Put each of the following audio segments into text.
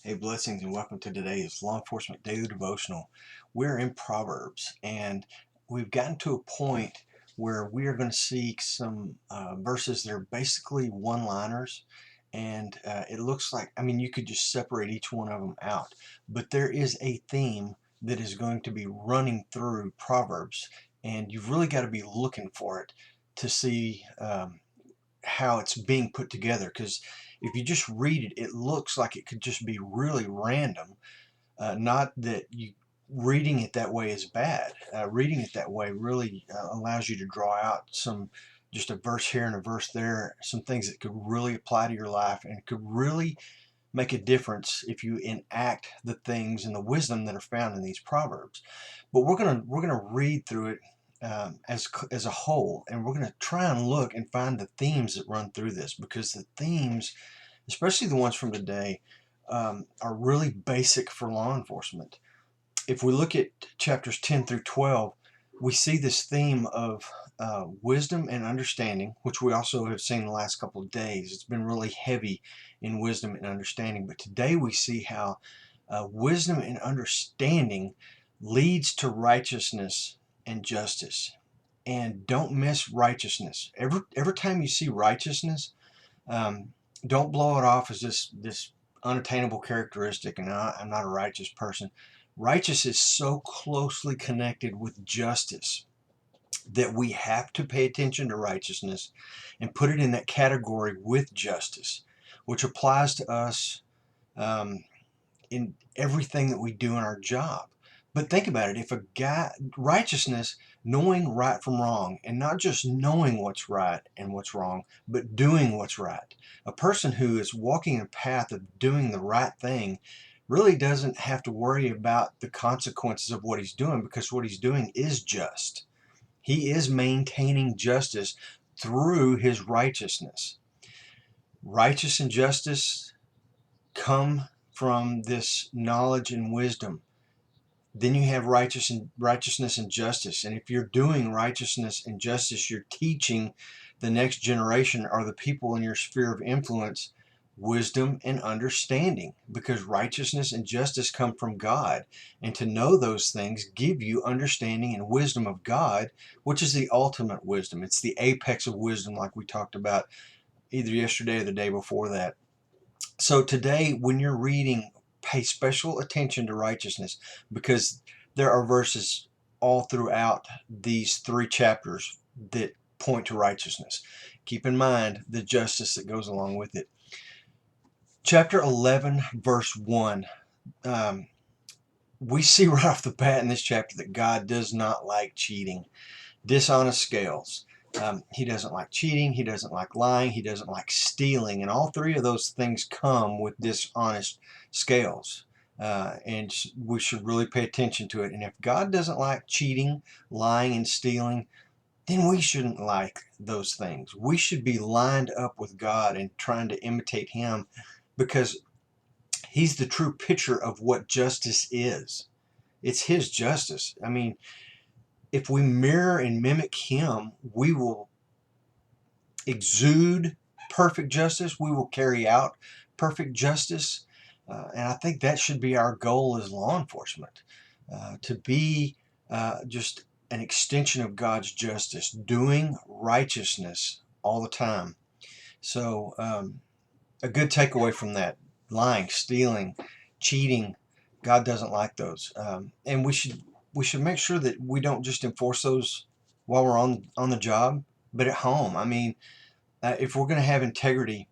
Hey, blessings and welcome to today's Law Enforcement Daily Devotional. We're in Proverbs and we've gotten to a point where we are going to see some verses that are basically one-liners. And it looks like, you could just separate each one of them out. But there is a theme that is going to be running through Proverbs, and you've really got to be looking for it to see how it's being put together, because if you just read it, it looks like it could just be really random. Not that you reading it that way is bad. Reading it that way really allows you to draw out just a verse here and a verse there, some things that could really apply to your life and could really make a difference if you enact the things and the wisdom that are found in these proverbs. But we're gonna read through it as a whole, and we're gonna try and look and find the themes that run through this, because the themes, especially the ones from today, are really basic for law enforcement. If we look at chapters 10 through 12, we see this theme of wisdom and understanding, which we also have seen the last couple of days. It's been really heavy in wisdom and understanding. But today we see how wisdom and understanding leads to righteousness and justice. And don't miss righteousness. Every time you see righteousness, don't blow it off as this unattainable characteristic, and I'm not a righteous person. Righteous is so closely connected with justice that we have to pay attention to righteousness and put it in that category with justice, which applies to us in everything that we do in our job. But think about it. If a guy, righteousness, knowing right from wrong, and not just knowing what's right and what's wrong, but doing what's right. A person who is walking a path of doing the right thing really doesn't have to worry about the consequences of what he's doing, because what he's doing is just. He is maintaining justice through his righteousness. Righteous and justice come from this knowledge and wisdom. Then you have righteousness and justice. And if you're doing righteousness and justice, you're teaching the next generation, or the people in your sphere of influence, wisdom and understanding, because righteousness and justice come from God. And to know those things give you understanding and wisdom of God, which is the ultimate wisdom. It's the apex of wisdom, like we talked about either yesterday or the day before that. So today, when you're reading, pay special attention to righteousness, because there are verses all throughout these three chapters that point to righteousness. Keep in mind the justice that goes along with it. Chapter 11, verse 1. We see right off the bat in this chapter that God does not like cheating. Dishonest scales. He doesn't like cheating, he doesn't like lying, he doesn't like stealing, and all three of those things come with dishonest scales. And we should really pay attention to it. And if God doesn't like cheating, lying, and stealing, then we shouldn't like those things. We should be lined up with God and trying to imitate Him, because He's the true picture of what justice is. It's His justice. If we mirror and mimic Him, we will exude perfect justice. We will carry out perfect justice. And I think that should be our goal as law enforcement, to be just an extension of God's justice, doing righteousness all the time. So a good takeaway from that: lying, stealing, cheating, God doesn't like those. And we should make sure that we don't just enforce those while we're on the job, but at home. If we're going to have integrity,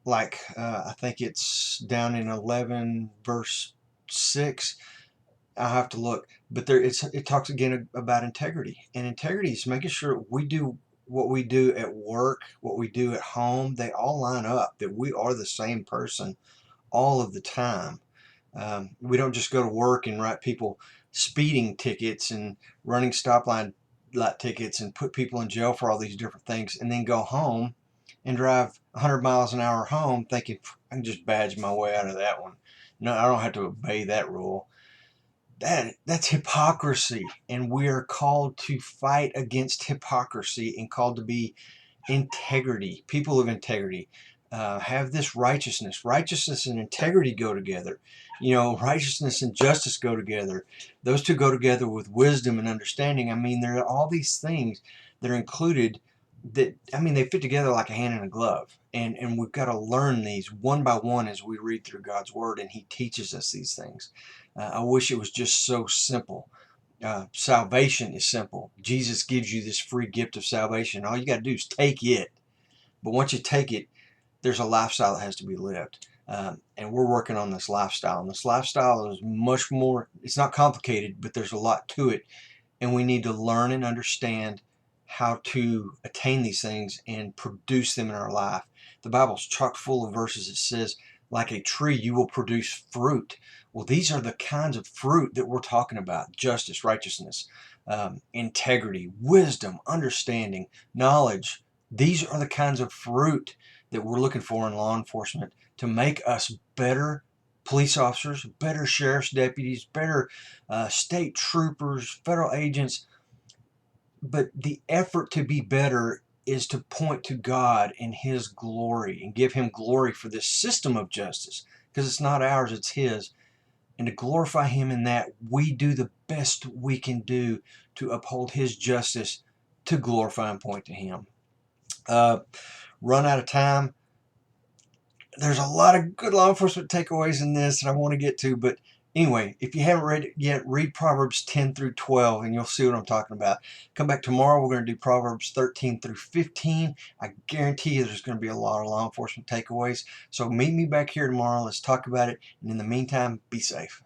like I think it's down in 11 verse 6, I'll have to look, but it talks again about integrity. And integrity is making sure we do what we do at work, what we do at home, they all line up, that we are the same person all of the time. We don't just go to work and write people speeding tickets and running stoplight tickets and put people in jail for all these different things, and then go home and drive 100 miles an hour home thinking, I can just badge my way out of that one. No, I don't have to obey that rule. That's hypocrisy, and we are called to fight against hypocrisy and called to be integrity, people of integrity. have this righteousness. Righteousness and integrity go together. You know, righteousness and justice go together. Those two go together with wisdom and understanding. I mean, there are all these things that are included that, I mean, they fit together like a hand in a glove. And we've got to learn these one by one as we read through God's Word, and He teaches us these things. I wish it was just so simple. Salvation is simple. Jesus gives you this free gift of salvation. All you got to do is take it. But once you take it, there's a lifestyle that has to be lived. And we're working on this lifestyle. And this lifestyle is much more, it's not complicated, but there's a lot to it. And we need to learn and understand how to attain these things and produce them in our life. The Bible's chock full of verses that says, like a tree, you will produce fruit. Well, these are the kinds of fruit that we're talking about: justice, righteousness, integrity, wisdom, understanding, knowledge. These are the kinds of fruit that we're looking for in law enforcement to make us better police officers, better sheriff's deputies, better state troopers, federal agents. But the effort to be better is to point to God and His glory and give Him glory for this system of justice, because it's not ours, it's His. And to glorify Him in that, we do the best we can do to uphold His justice, to glorify and point to Him. Run out of time. There's a lot of good law enforcement takeaways in this that I want to get to, but anyway, if you haven't read it yet, read Proverbs 10 through 12 and you'll see what I'm talking about. Come back tomorrow. We're going to do Proverbs 13 through 15. I guarantee you there's going to be a lot of law enforcement takeaways. So meet me back here tomorrow. Let's talk about it. And in the meantime, be safe.